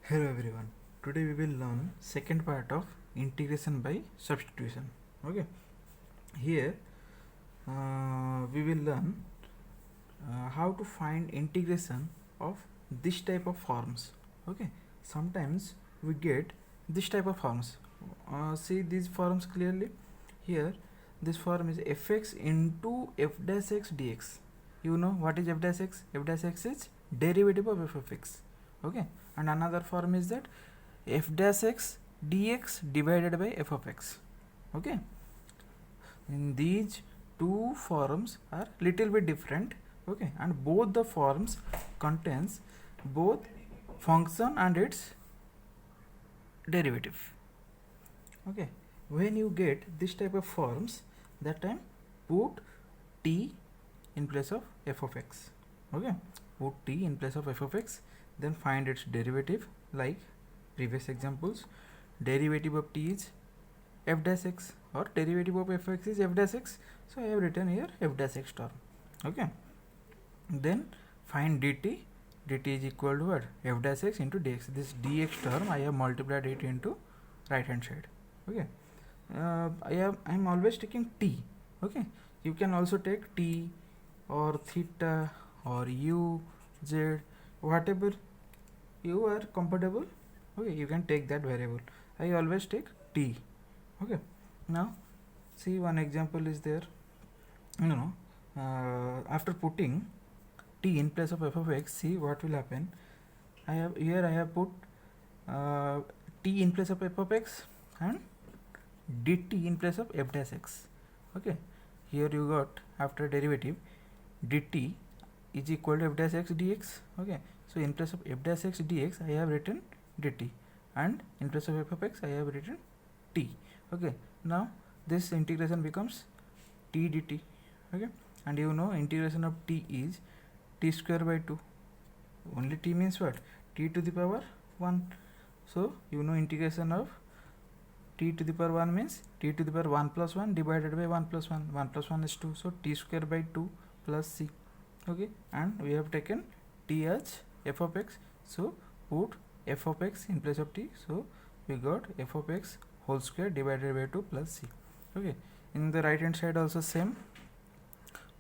Hello everyone. Today we will learn second part of integration by substitution. Okay. Here we will learn how to find integration of this type of forms. Okay. Sometimes we get this type of forms. See these forms clearly. Here this form is fx into f dash x dx. You know what is f dash x? F dash x is derivative of f of x. Okay. And another form is that f dash x dx divided by f of x. Okay, in these two forms are little bit different. Okay, and both the forms contains both function and its derivative. Okay, when you get this type of forms, that time put t in place of f of x. Okay, put t in place of f of x, then find its derivative like previous examples. Derivative of t is f dash x, or derivative of f of x is f dash x, so I have written here f dash x term. Okay, then find dt. Dt is equal to what? F dash x into dx. This dx term I have multiplied it into right hand side. Okay, I am always taking t. Okay, you can also take t or theta or u, z, whatever you are comfortable. Okay, you can take that variable. I always take t. Okay, now see one example is there. After putting t in place of f of x, see what will happen. I have put t in place of f of x and dt in place of f dash x. Okay, here you got after derivative dt is equal to f dash x dx. Okay, so in place of f dash x dx I have written dt, and in place of f of x I have written t. Okay, now this integration becomes t dt. Okay, and you know integration of t is t square by 2. Only t means what? T to the power 1. So you know integration of t to the power 1 means t to the power 1 plus 1 divided by 1 plus 1. 1 plus 1 is 2, so t square by 2 plus c. Okay, and we have taken t as f of x, so put f of x in place of t, so we got f of x whole square divided by 2 plus c. Okay, in the right hand side also same,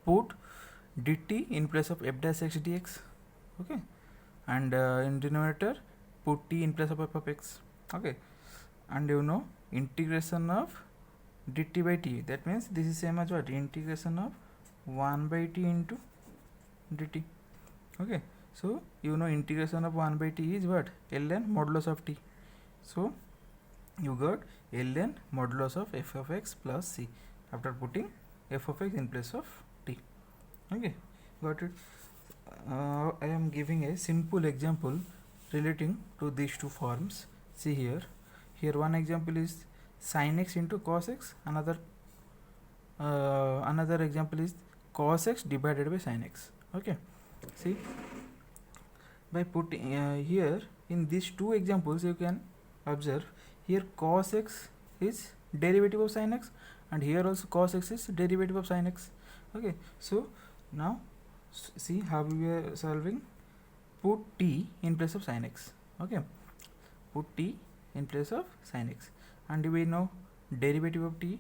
put dt in place of f dash x dx. Okay, and in denominator put t in place of f of x. Okay, and you know integration of dt by t, that means this is same as what? Integration of 1 by t into dt. Okay, so you know integration of 1 by t is what? Ln modulus of t. So you got ln modulus of f of x plus c after putting f of x in place of t. Okay, got it. I am giving a simple example relating to these two forms. See here. Here one example is sin x into cos x. Another example is cos x divided by sin x. Okay. See, by putting here in these two examples, you can observe here cos x is derivative of sin x, and here also cos x is derivative of sin x. Okay, so now see how we are solving. Put t in place of sin x. Okay, put t in place of sin x, and we know derivative of t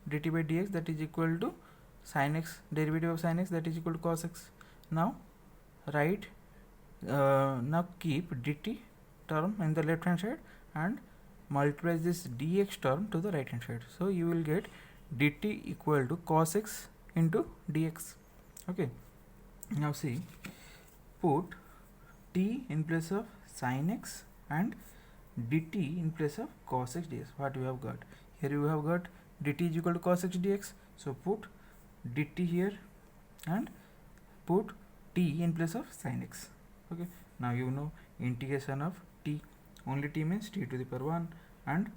dt by dx, that is equal to sin x, derivative of sin x, that is equal to cos x. Now write now keep dt term in the left hand side and multiply this dx term to the right hand side, so you will get dt equal to cos x into dx. Okay, now see, put t in place of sin x and dt in place of cos x dx. What you have got here? You have got dt is equal to cos x dx, so put dt here and put t in place of sin x. Okay, now you know integration of t, only t means t to the power 1, and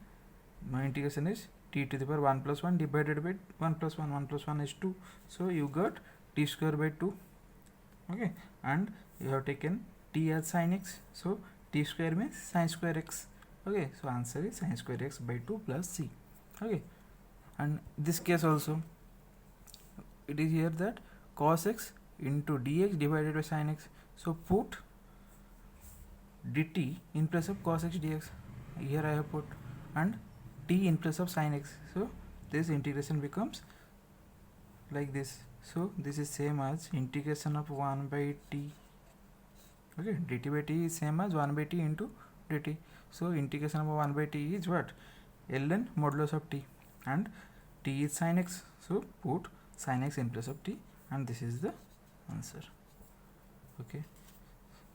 my integration is t to the power 1 plus 1 divided by 1 plus 1. 1 plus 1 is 2, so you got t square by 2. Okay, and you have taken t as sin x, so t square means sin square x. Okay, so answer is sin square x by 2 plus c. Okay, and this case also it is here that cos x into dx divided by sin x, so put dt in place of cos x dx. Here I have put, and t in place of sin x. So this integration becomes like this. So this is same as integration of 1 by t. Okay, dt by t is same as 1 by t into dt. So integration of 1 by t is what? ln modulus of t, and t is sin x. So put sin x in place of t, and this is the answer. Okay,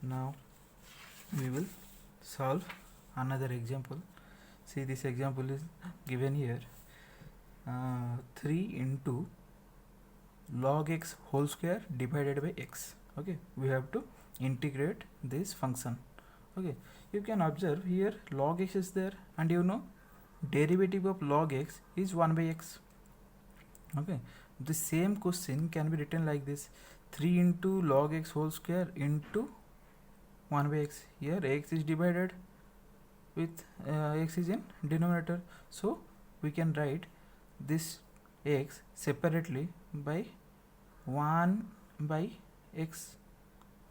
now we will solve another example. See, this example is given here. 3 into log x whole square divided by x. Okay, we have to integrate this function. Okay, you can observe here log x is there, and you know derivative of log x is 1 by x. Okay, the same question can be written like this: 3 into log x whole square into 1 by x. Here x is divided with x is in denominator, so we can write this x separately by 1 by x.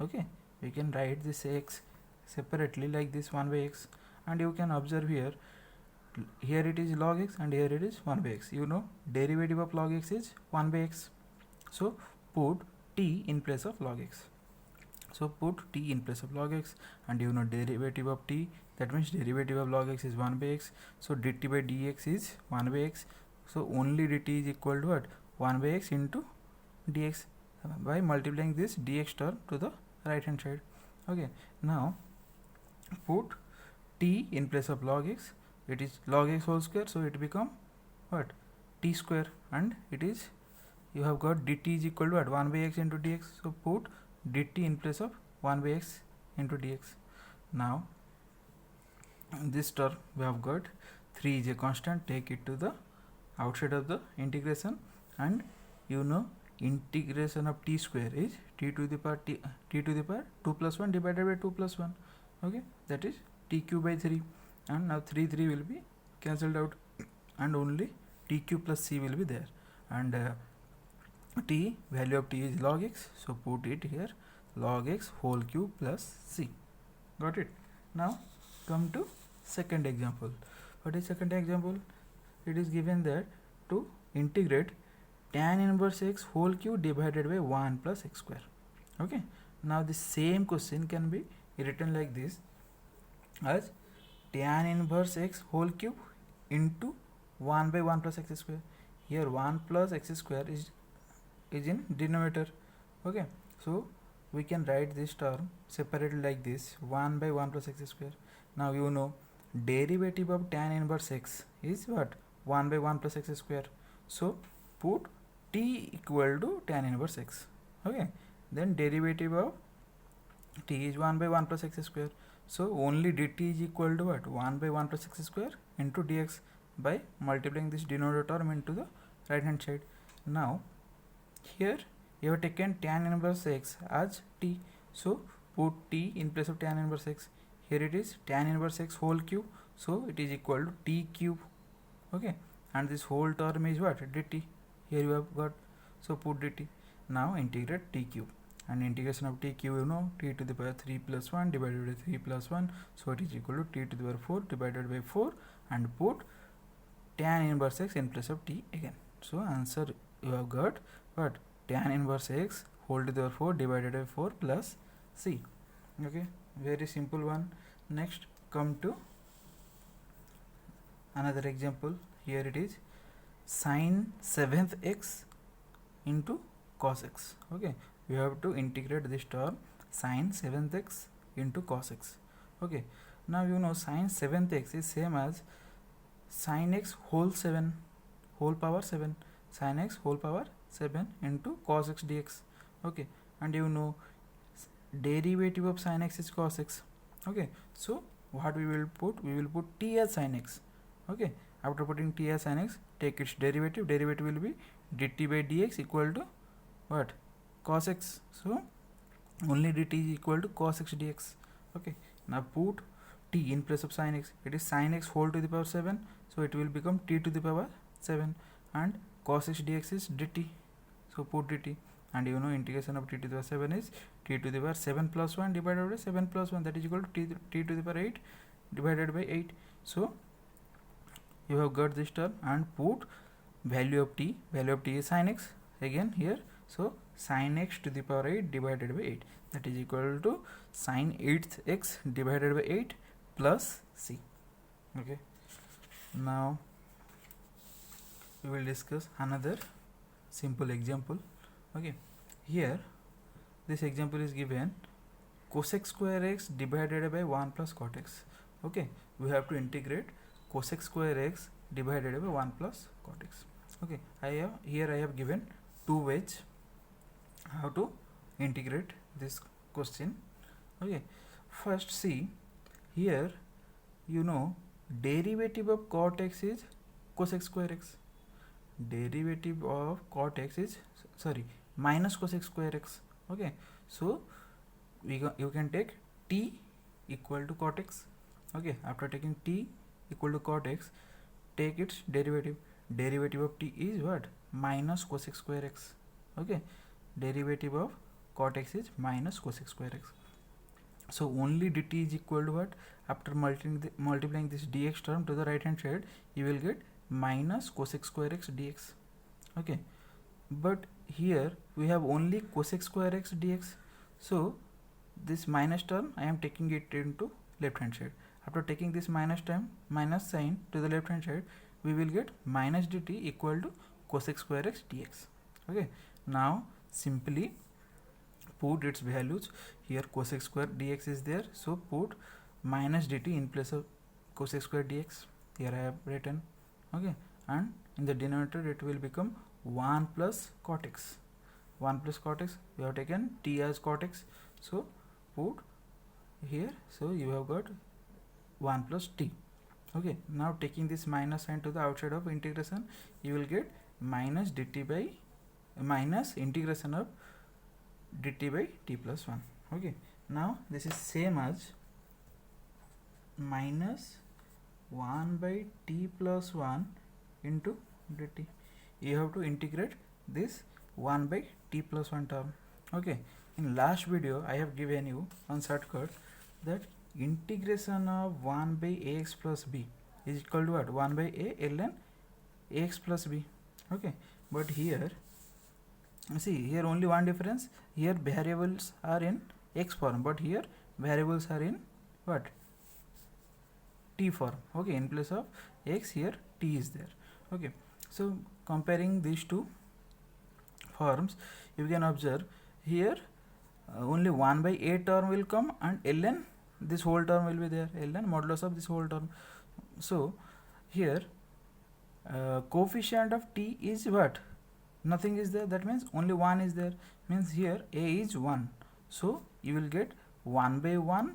Okay, we can write this x separately like this 1 by x, and you can observe here it is log x and here it is 1 by x. You know derivative of log x is 1 by x, so put t in place of log x. So put t in place of log x, and you know derivative of t, that means derivative of log x is 1 by x. So dt by dx is 1 by x. So only dt is equal to what? 1 by x into dx, by multiplying this dx term to the right hand side. Okay, now put t in place of log x. It is log x whole square, so it become what? T square, and it is, you have got dt is equal to what? 1 by x into dx. So put dt in place of 1 by x into dx. Now this term we have got 3 is a constant, take it to the outside of the integration, and you know integration of t square is t to the power 2 plus 1 divided by 2 plus 1. Okay, that is t cube by 3, and now 3 will be cancelled out, and only t cube plus c will be there, and t, value of t is log x, so put it here, log x whole cube plus c. Got it? Now come to second example. What is second example? It is given that to integrate tan inverse x whole cube divided by 1 plus x square. Okay, now the same question can be written like this as tan inverse x whole cube into 1 by 1 plus x square. Here 1 plus x square is in denominator. Okay, so we can write this term separately like this, 1 by 1 plus x square. Now you know derivative of tan inverse x is what? 1 by 1 plus x square. So put t equal to tan inverse x. Okay, then derivative of t is 1 by 1 plus x square. So only dt is equal to what? 1 by 1 plus x square into dx, by multiplying this denominator term into the right hand side. Now here you have taken tan inverse x as t, so put t in place of tan inverse x. Here it is tan inverse x whole cube, so it is equal to t cube. Okay, and this whole term is what? Dt. Here you have got, so put dt. Now integrate t cube, and integration of t cube, you know, t to the power 3 plus 1 divided by 3 plus 1, so it is equal to t to the power 4 divided by 4, and put tan inverse x in place of t again. So answer you have got what? Tan inverse x whole to the power 4 divided by 4 plus c. Okay, very simple one. Next come to another example. Here it is sin 7th x into cos x. Okay, we have to integrate this term sin 7th x into cos x. Okay, now you know sin 7th x is same as sin x whole 7 whole power 7, sin x whole power 7 into cos x dx. Okay, and you know derivative of sin x is cos x. Okay, so what we will put? We will put t as sin x. Okay, after putting t as sin x, take its derivative. Derivative will be dt by dx equal to what? Cos x. So only dt is equal to cos x dx. Okay, now put t in place of sin x. It is sin x whole to the power 7, so it will become t to the power 7, and cos x dx is dt. So put dt, and you know integration of t to the power 7 is t to the power 7 plus 1 divided by 7 plus 1, that is equal to t to the power 8 divided by 8. So you have got this term, and put value of t is sin x again here. So sin x to the power 8 divided by 8, that is equal to sin 8x divided by 8 plus c. Okay, now we will discuss another simple example. Okay, here this example is given cosec square x divided by 1 plus cot x. Okay, we have to integrate cosec square x divided by 1 plus cot x. Okay, I have given two ways how to integrate this question. Okay, first see here, derivative of cot x is cosec square x. Derivative of cot x is minus cosec square x. Okay, so you can take t equal to cot x. Okay, after taking t equal to cot x, take its derivative. Derivative of t is what? Minus cosec square x. Okay, derivative of cot x is minus cosec square x. So only dt is equal to what? After multiplying this dx term to the right hand side, you will get minus cosec square x dx. Okay, but here we have only cosec square x dx. So this minus term I am taking it into left hand side. After taking this minus sign to the left hand side, we will get minus dt equal to cosec square x dx. Okay, now simply put its values. Here cosec square dx is there, so put minus dt in place of cosec square dx. Here I have written. Okay, and in the denominator it will become 1 plus cot x. 1 plus cot x, we have taken t as cot x, so put here, so you have got 1 plus t. Okay, now taking this minus sign to the outside of integration, you will get minus dt by minus integration of dt by t plus 1. Okay, now this is same as minus 1 by t plus 1 into dt. You have to integrate this 1 by t plus 1 term. Okay, in last video I have given you on shortcut that integration of 1 by ax plus b is equal to what? 1 by a ln ax plus b. Okay, but here see, here only one difference. Here variables are in x form, but here variables are in what? T form. Okay, in place of x, here t is there. Okay, so comparing these two forms, you can observe here only 1 by a term will come, and ln this whole term will be there, ln modulus of this whole term. So here coefficient of t is what? Nothing is there, that means only 1 is there, means here a is 1, so you will get 1 by 1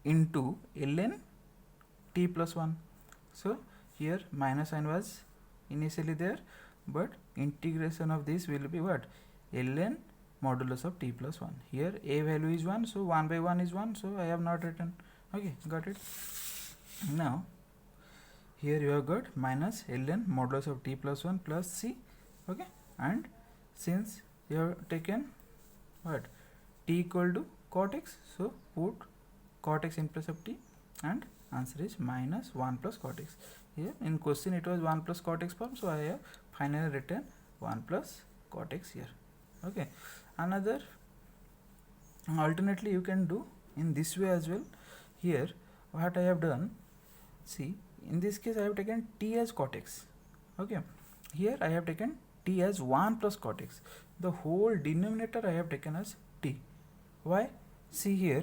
into ln t plus 1. So here minus sign was initially there, but integration of this will be what? Ln modulus of t plus 1. Here a value is 1, so 1 by 1 is 1, so I have not written. Okay, got it. Now here you have got minus ln modulus of t plus 1 plus c. Okay, and since you have taken what? T equal to cot x, so put cot x in place of t, and answer is minus 1 plus cot x. Here in question it was 1 plus cot x form, so I have finally written 1 plus cot x here. Okay, another alternately you can do in this way as well. Here what I have done, see, in this case I have taken t as cot x. Okay, here I have taken t as 1 plus cot x. The whole denominator I have taken as t. Why? See here,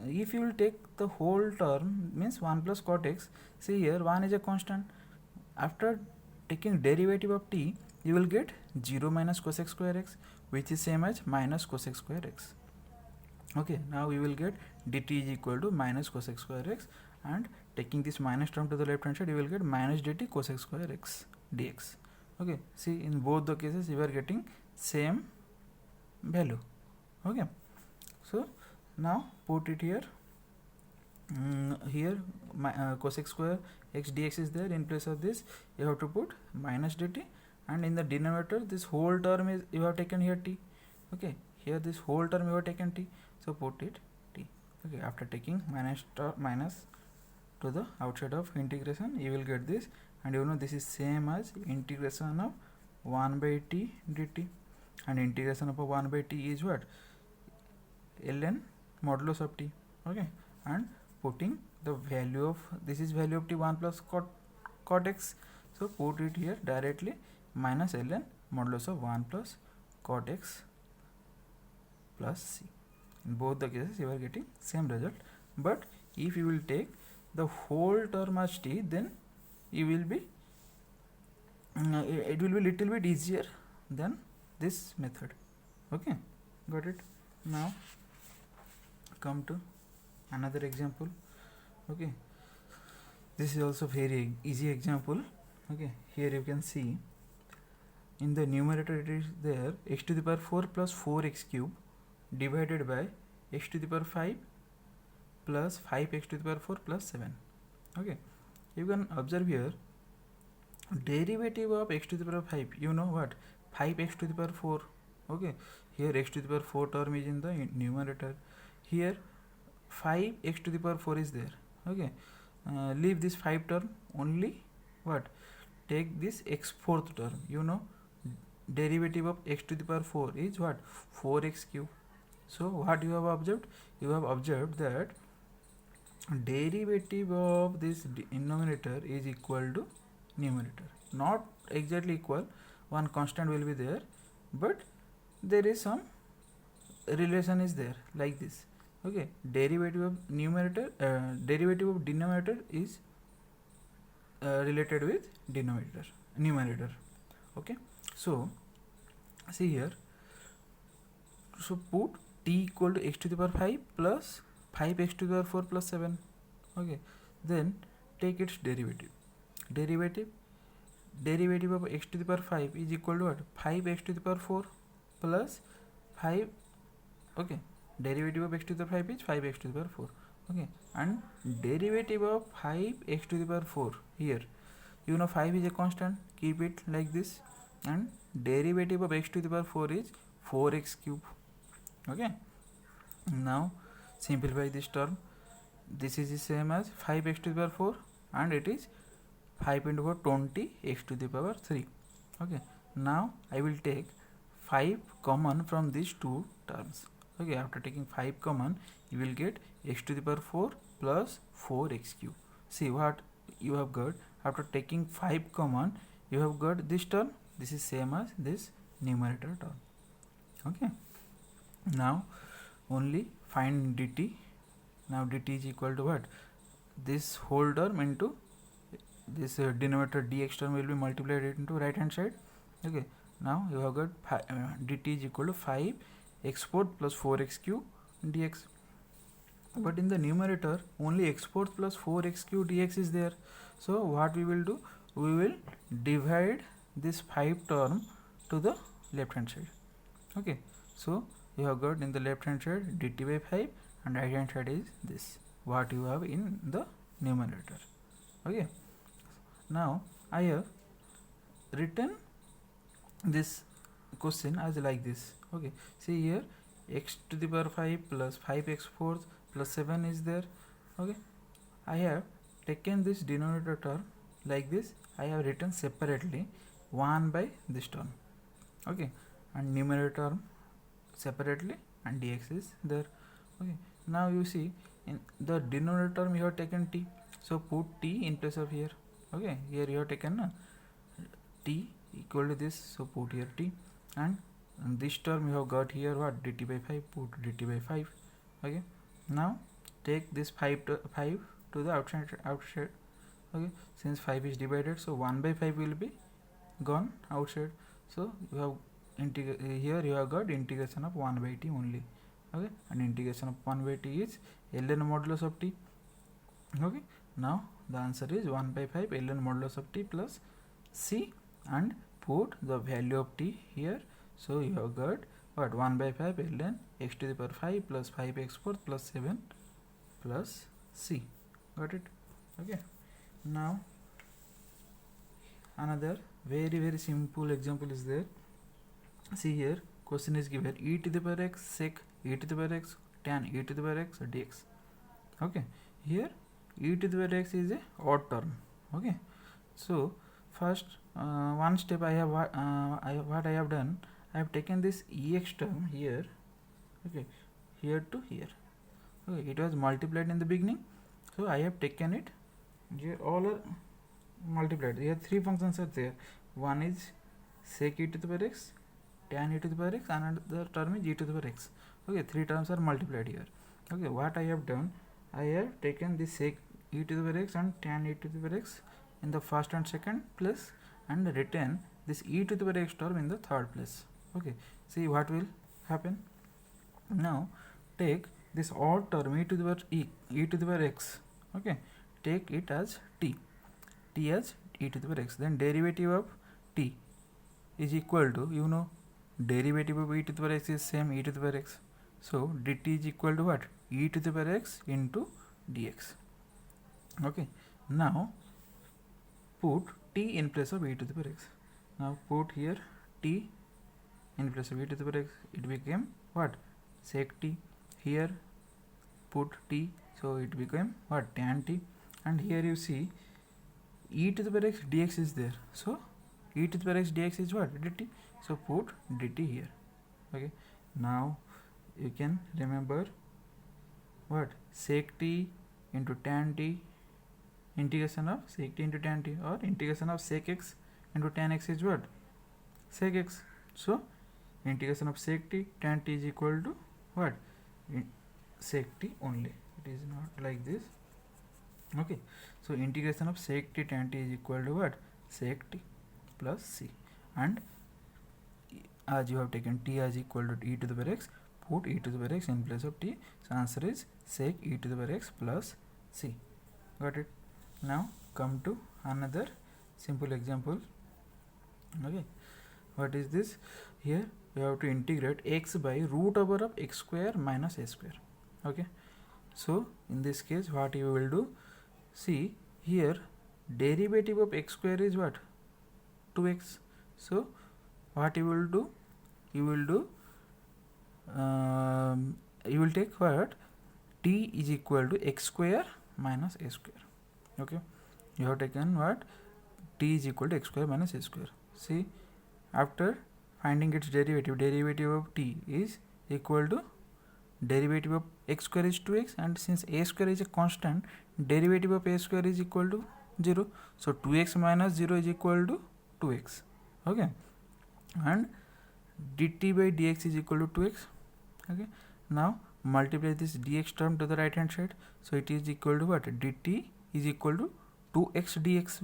if you will take the whole term, means 1 plus cot x, see here 1 is a constant. After taking derivative of t, you will get 0 minus cosec square x, which is same as minus cosec square x. Okay, now we will get dt is equal to minus cosec square x, and taking this minus term to the left hand side, you will get minus dt cosec square x dx. Okay, see, in both the cases you are getting same value. Okay, so now put it here. Here cosec square x dx is there. In place of this you have to put minus dt, and in the denominator this whole term is you have taken here t. Okay, here this whole term you have taken t, so put it t. Okay, after taking minus to the outside of integration, you will get this, and you know this is same as integration of 1 by t dt, and integration of 1 by t is what? ln modulus of t. Okay, and putting the value of this is value of t 1 plus cot x, so put it here directly minus ln modulus of 1 plus cot x plus c. In both the cases you are getting same result, but if you will take the whole term as t, then you will be it will be little bit easier than this method. Okay, got it. Now come to another example. Okay, this is also very easy example. Okay, here you can see in the numerator it is there x to the power 4 plus 4x cube divided by x to the power 5 plus 5x to the power 4 plus 7. Okay, you can observe here derivative of x to the power 5, you know what, 5x to the power 4. Okay, here x to the power 4 term is in the numerator, here 5x to the power 4 is there. Okay, leave this 5 term, only what, take this x fourth term, you know derivative of x to the power 4 is what, 4x cube. So what you have observed, you have observed that derivative of this denominator is equal to numerator, not exactly equal, one constant will be there, but there is some relation is there like this. Okay, derivative of numerator derivative of denominator is related with numerator. Okay, so see here, so put t equal to x to the power 5 plus 5x to the power 4 plus 7. Okay, then take its derivative of x to the power 5 is equal to what, 5x to the power 4 plus 5. Okay, derivative of x to the power 5 is 5x to the power 4. Okay, and derivative of 5x to the power 4, here you know 5 is a constant, keep it like this, and derivative of x to the power 4 is 4x cube. Okay, now simplify this term, this is the same as 5x to the power 4, and it is 5 into 4 20 x to the power 3. Okay, now I will take 5 common from these two terms. Okay, after taking 5 common, you will get x to the power 4 plus 4x cube. See what you have got, after taking 5 common, you have got this term, this is same as this numerator term. Okay, now only find dt. Now dt is equal to what, this whole term into this denominator dx term will be multiplied into right hand side. Okay, now you have got dt is equal to 5x4 plus 4x cube dx, but in the numerator only x4 plus 4x cube dx is there. So what we will do, we will divide this 5 term to the left hand side. Okay, so you have got in the left hand side dt by 5, and right hand side is this what you have in the numerator. Okay, now I have written this question as like this. Okay, see here x to the power 5 plus 5x fourth plus 7 is there. Okay, I have taken this denominator term like this, I have written separately 1 by this term. Okay, and numerator term separately, and dx is there. Okay, now you see in the denominator term you have taken t, so put t in place of here. Okay, here you have taken t equal to this, so put here t, and this term you have got here what, dt by 5, put dt by 5. Okay, now take this 5 to the outside. Okay, since 5 is divided, so 1 by 5 will be gone outside, so you have here you have got integration of 1 by t only. Okay, and integration of 1 by t is ln modulus of t. Okay, now the answer is 1 by 5 ln modulus of t plus c, and put the value of t here, so you have got what, 1 by 5 ln x to the power 5 plus 5x4 plus 7 plus c. Got it? Okay, now another very simple example is there. See here question is given e to the power x sec e to the power x tan e to the power x dx. Okay, here e to the power x is a odd term. Okay, so first one step I have what I have done, I have taken this ex term here. Okay, here to here. Okay, it was multiplied in the beginning, so I have taken it here, all are multiplied. Here three functions are there. One is sec e to the power x, tan e to the power x, and another term is e to the power x. Okay, three terms are multiplied here. Okay, what I have done, I have taken this sec e to the power x and tan e to the power x in the first and second place, and written this e to the power x term in the third place. Okay, see what will happen. Now take this odd term e to the power e to the power x. Okay, take it as t as e to the power x. Then derivative of t is equal to, you know, derivative of e to the power x is same e to the power x. So dt is equal to what? E to the power x into dx. Okay, now put t in place of e to the power x. Now put here t in place of e to the power x. It became what? Sec t. Here put t, so it became what? Tan t. And here you see e to the power x dx is there, so e to the power x dx is what? Dt. So put dt here. Okay, now you can remember what? Sec t into tan t, integration of sec t into tan t, or integration of sec x into tan x is what? Sec x. So integration of sec t tan t is equal to what? Sec t only. It is not like this. Okay, so integration of sec t tan t is equal to what? Sec t plus c. And as you have taken t as equal to e to the power x, put e to the power x in place of t. So answer is sec e to the power x plus c. Got it? Now come to another simple example. Okay, what is this? Here we have to integrate x by root over of x square minus a square. Okay, so in this case what you will do, see here derivative of x square is what? 2x. So what you will do, you will take what? T is equal to x square minus a square. Okay, you have taken what? T is equal to x square minus a square. See, after finding its derivative of t is equal to derivative of x square is 2x, and since a square is a constant, derivative of a square is equal to 0. So 2x minus 0 is equal to 2x. Okay, and dt by dx is equal to 2x. Okay, now multiply this dx term to the right hand side, so it is equal to what? Dt is equal to 2x dx.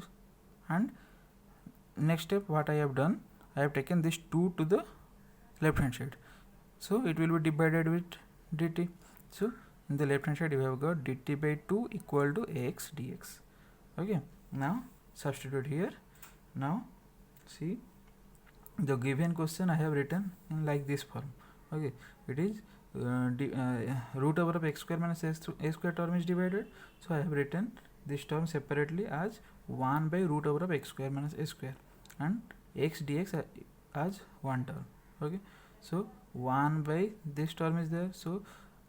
And next step what I have done, I have taken this 2 to the left hand side, so it will be divided with dt. So in the left hand side you have got dt by 2 equal to ax dx. Okay, now substitute here. Now see, the given question I have written in like this form. Okay, it is root over of x square minus a square term is divided, so I have written this term separately as 1 by root over of x square minus a square, and x dx as one term. Okay, so 1 by this term is there, so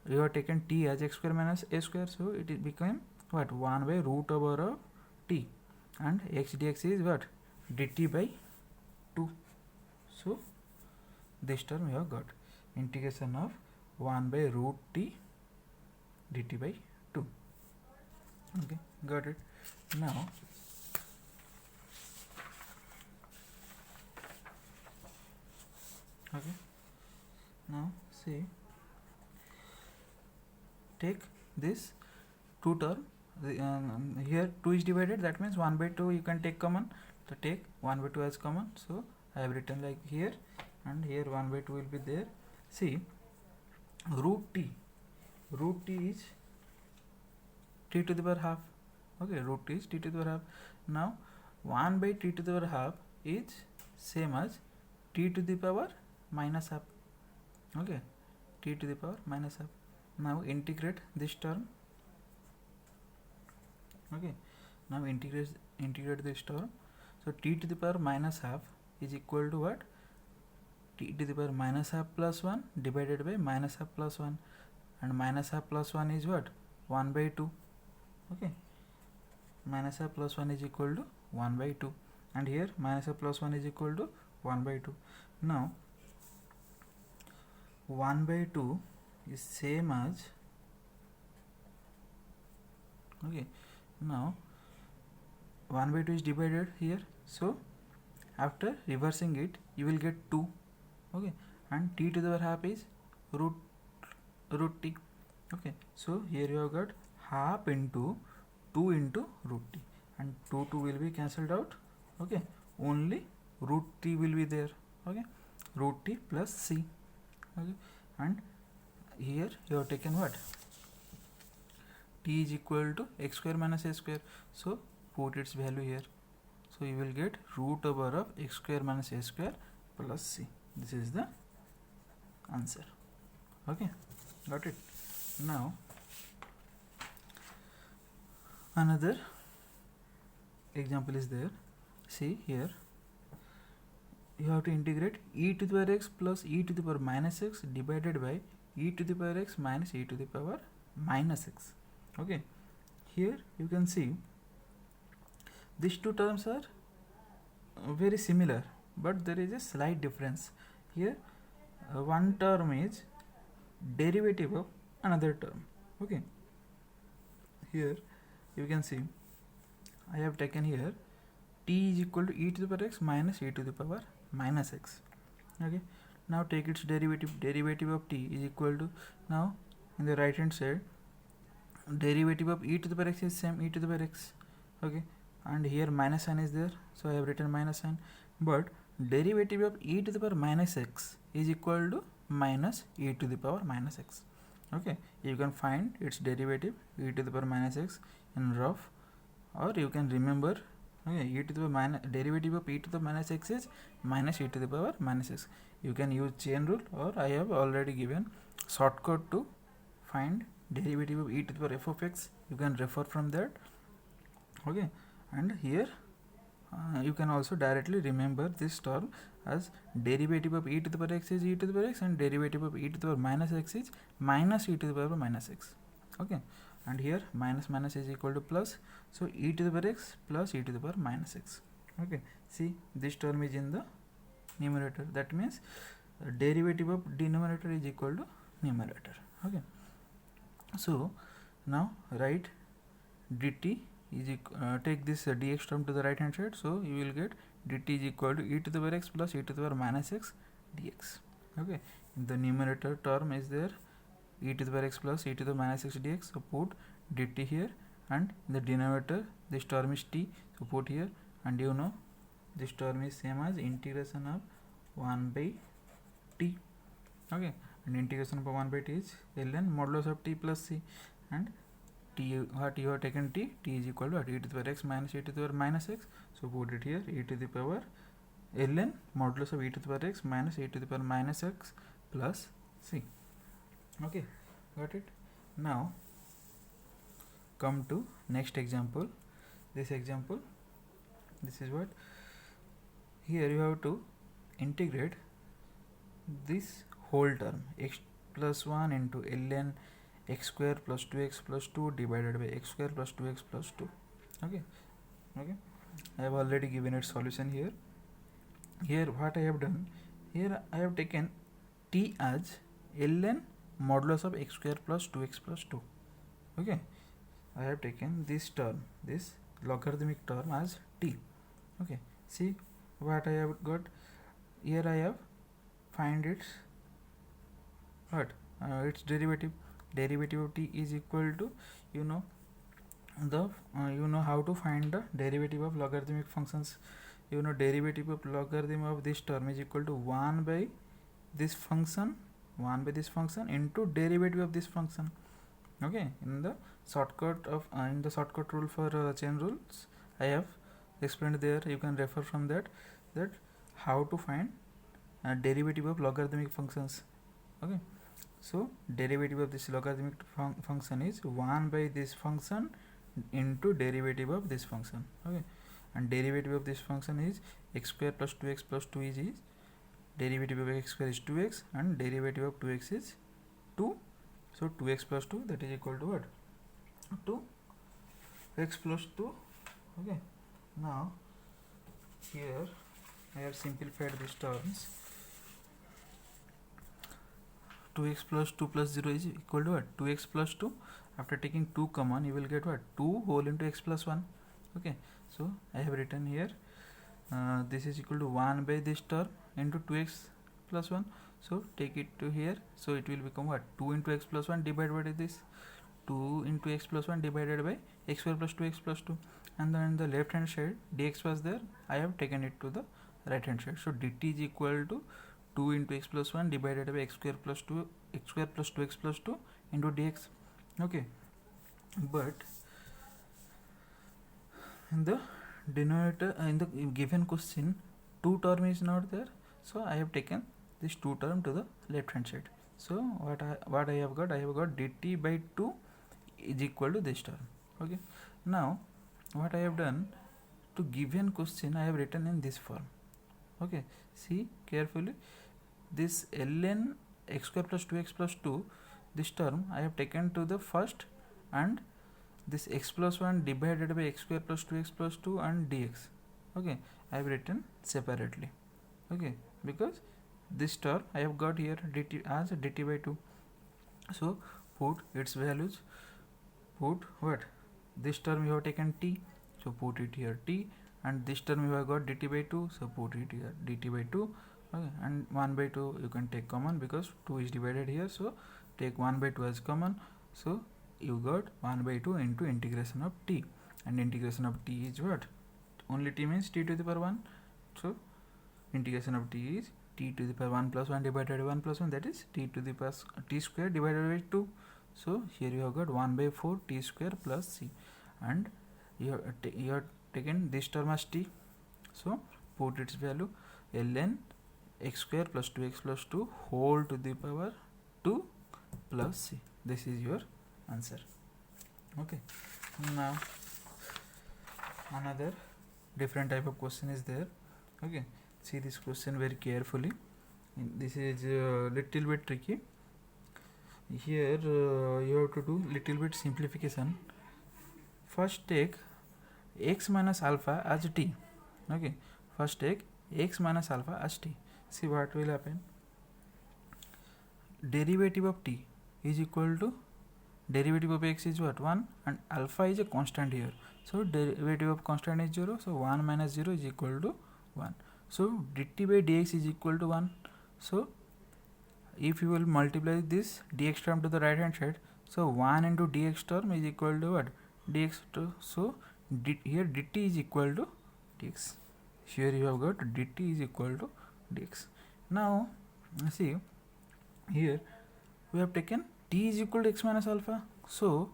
you have taken t as x square minus a square, so it became what? 1 by root over of t, and x dx is what? Dt by 2. So this term you have got integration of 1 by root t dt by 2. Okay, got it. Now okay, now see, take this 2 term, here 2 is divided, that means 1 by 2 you can take common, so take 1 by 2 as common, so I have written like here, and here 1 by 2 will be there. See, root t is t to the power half. Okay, root t is t to the power half. Now 1 by t to the power half is same as t to the power minus half. Okay, t to the power minus half. Now integrate this term. Okay, now integrate this term. So t to the power minus half is equal to what? t to the power minus half plus 1 divided by minus half plus 1, and minus half plus 1 is what? 1 by 2. Okay, minus half plus 1 is equal to 1 by 2, and here minus half plus 1 is equal to 1 by 2. Now 1 by 2 is same as, okay, now 1 by 2 is divided here, so after reversing it you will get 2. Okay, and t to the power half is root t. Okay, so here you have got half into 2 into root t, and 2 will be cancelled out. Okay, only root t will be there. Okay, root t plus c. Okay, and here you have taken what? T is equal to x square minus a square, so put its value here, so you will get root over of x square minus a square plus c. This is the answer. Okay, got it. Now another example is there. See here, you have to integrate e to the power x plus e to the power minus x divided by e to the power x minus e to the power minus x. Okay, here you can see these two terms are very similar, but there is a slight difference. Here one term is derivative of another term. Okay, here you can see I have taken here t is equal to e to the power x minus e to the power minus x. Okay, now take its derivative of t is equal to, now in the right hand side derivative of e to the power x is same e to the power x. Okay, and here minus sign is there, so I have written minus sign, but derivative of e to the power minus x is equal to minus e to the power minus x. Okay, you can find its derivative e to the power minus x in rough, or you can remember, okay, e to the power minus, derivative of e to the minus x is minus e to the power minus x. You can use chain rule, or I have already given shortcut to find derivative of e to the power f of x. You can refer from that. Okay, and here you can also directly remember this term as derivative of e to the power x is e to the power x, and derivative of e to the power minus x is minus e to the power minus x. Okay, and here minus minus is equal to plus, so e to the power x plus e to the power minus x. Okay, see, this term is in the numerator, that means derivative of denominator is equal to numerator. Okay, so now write dt is take this dx term to the right hand side, so you will get dt is equal to e to the power x plus e to the power minus x dx. Okay, in the numerator term is there e to the power x plus e to the minus x dx, so put dt here, and in the denominator this term is t, so put here, and you know this term is same as integration of 1 by t. Okay, and integration of 1 by t is ln modulus of t plus c, and t, what you have taken t is equal to e to the power x minus e to the power minus x, so put it here e to the power ln modulus of e to the power x minus e to the power minus x plus c. Okay, got it. Now come to next example. This example, this is what, here you have to integrate this whole term x plus 1 into ln x square plus 2x plus 2 divided by x square plus 2x plus 2. Okay, I have already given its solution here. Here what I have done, here I have taken t as ln modulus of x square plus 2x plus 2. Okay, I have taken this term, this logarithmic term as t. Okay, see what I have got here. I have find its what, its derivative of t is equal to, you know the you know how to find the derivative of logarithmic functions. You know derivative of logarithm of this term is equal to 1 by this function into derivative of this function. Okay, in the shortcut of in the shortcut rule for chain rules I have explained there, you can refer from that how to find derivative of logarithmic functions. Okay, so derivative of this logarithmic function is 1 by this function into derivative of this function. Okay, and derivative of this function is x square plus 2x plus 2 is derivative of x square is 2x and derivative of 2x is 2. So 2x plus 2, that is equal to what? 2x plus 2. Okay, now here I have simplified these terms. 2x plus 2 plus 0 is equal to what? 2x plus 2. After taking 2 common, you will get what? 2 whole into x plus 1. Okay, so I have written here this is equal to 1 by this term into 2x plus 1. So take it to here, so it will become what? 2 into x plus 1 divided by this 2 into x plus 1 divided by x square plus 2x plus 2, and then the left hand side dx was there, I have taken it to the right hand side. So dt is equal to 2 into x plus 1 divided by x square plus 2 2x plus 2 into dx. Okay, but in the denominator in the given question 2 term is not there, so I have taken this 2 term to the left hand side. So what I have got dt by 2 is equal to this term. Okay, now what I have done, to given question I have written in this form. Okay, see carefully, this ln x square plus 2x plus 2, this term I have taken to the first, and this x plus 1 divided by x square plus 2x plus 2 and dx. Okay, I have written separately. Okay, because this term I have got here dt as dt by 2. So put its values, put what? This term you have taken t, so put it here t, and this term you have got dt by 2, so put it here dt by 2. Okay, and 1 by 2 you can take common because 2 is divided here, so take 1 by 2 as common. So you got 1 by 2 into integration of t, and integration of t is what? Only t means t to the power 1. So integration of t is t to the power 1 plus 1 divided by 1 plus 1, that is t to the power t square divided by 2. So here you have got 1 by 4 t square plus c, and you have taken this term as t, so put its value ln x square plus 2x plus 2 whole to the power 2 plus c. This is your answer. Okay, now another different type of question is there. Okay, see this question very carefully. This is little bit tricky. Here you have to do little bit simplification. First take x minus alpha as t. Okay, first take x minus alpha as t. See what will happen. Derivative of t is equal to derivative of x is what? 1, and alpha is a constant here, so derivative of constant is 0, so 1 minus 0 is equal to 1. So dt by dx is equal to 1. So if you will multiply this dx term to the right hand side, so 1 into dx term is equal to what? Dx to, so here dt is equal to dx. Here you have got dt is equal to dx. Now see here we have taken t is equal to x minus alpha, so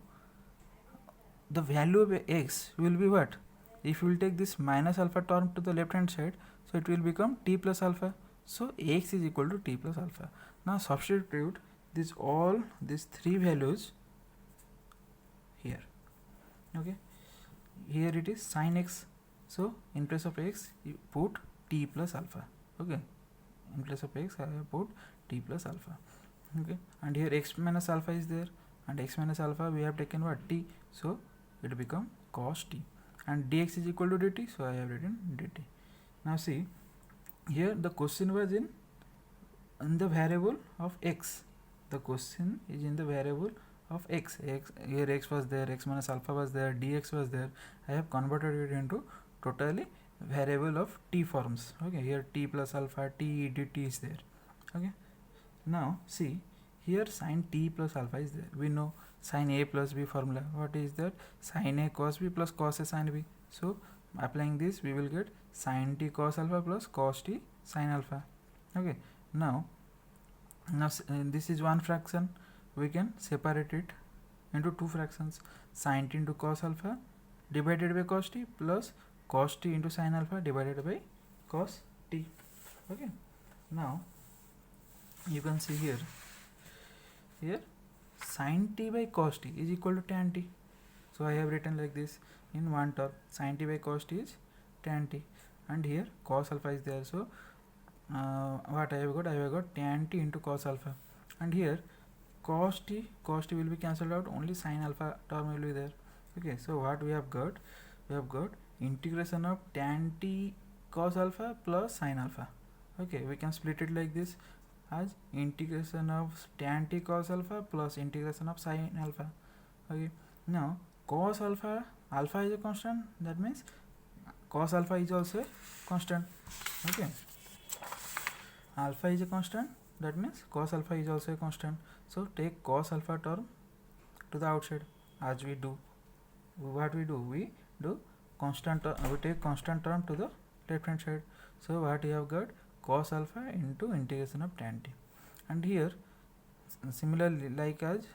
the value of x will be what? If you will take this minus alpha term to the left hand side, so it will become t plus alpha, so x is equal to t plus alpha. Now substitute this all these three values here. Okay, here it is sin x, so in place of x you put t plus alpha. Okay, in place of x I have put t plus alpha. Okay, and here x minus alpha is there, and x minus alpha we have taken what? T, so it become cos t, and dx is equal to dt, so I have written dt. Now see here the question was in the variable of x. The question is in the variable of x. Here x was there, x minus alpha was there, dx was there. I have converted it into totally variable of t forms. Okay, here t plus alpha, t dt is there. Okay, now see here sin t plus alpha is there. We know sin a plus b formula. What is that? Sin a cos b plus cos a sin b. So applying this we will get sin t cos alpha plus cos t sin alpha. Okay, now this is one fraction, we can separate it into two fractions, sin t into cos alpha divided by cos t plus cos t into sin alpha divided by cos t. Okay, now you can see here sin t by cos t is equal to tan t, so I have written like this in one term, sin t by cos t is tan t, and here cos alpha is there, so what I have got tan t into cos alpha, and here cos t will be cancelled out, only sin alpha term will be there. Okay, so what we have got, integration of tan t cos alpha plus sin alpha. Okay, we can split it like this as integration of tan t cos alpha plus integration of sin alpha. Okay, now cos alpha is a constant, that means cos alpha is also a constant. Okay, alpha is a constant, that means cos alpha is also a constant. So take cos alpha term to the outside, as we do. What we do, we do constant we take constant term to the left hand side. So what we have got, cos alpha into integration of tan t, and here similarly like as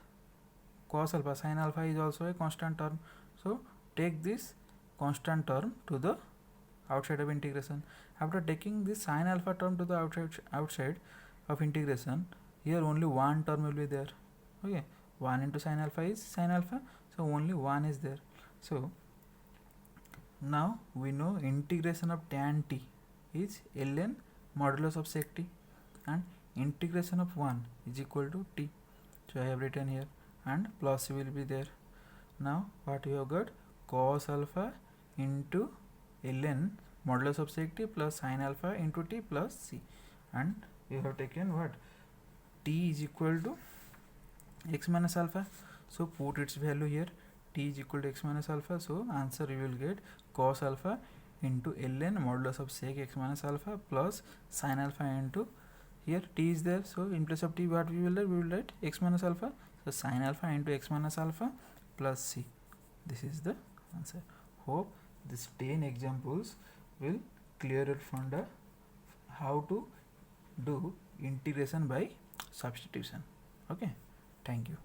cos alpha, sin alpha is also a constant term. So take this constant term to the outside of integration. After taking this sin alpha term to the outside of integration, here only one term will be there. Okay, 1 into sin alpha is sin alpha, so only 1 is there. So now we know integration of tan t is ln modulus of sec t, and integration of 1 is equal to t. So I have written here, and plus c will be there. Now what we have got, cos alpha into ln modulus of sec t plus sin alpha into t plus c, and we have taken what, t is equal to x minus alpha. So put its value here, t is equal to x minus alpha. So answer you will get cos alpha into ln modulus of sec x minus alpha plus sin alpha into, here t is there, so in place of t what we will write x minus alpha. So sin alpha into x minus alpha plus c. This is the answer. Hope these 10 examples will clear it from the how to do integration by substitution. Okay, thank you.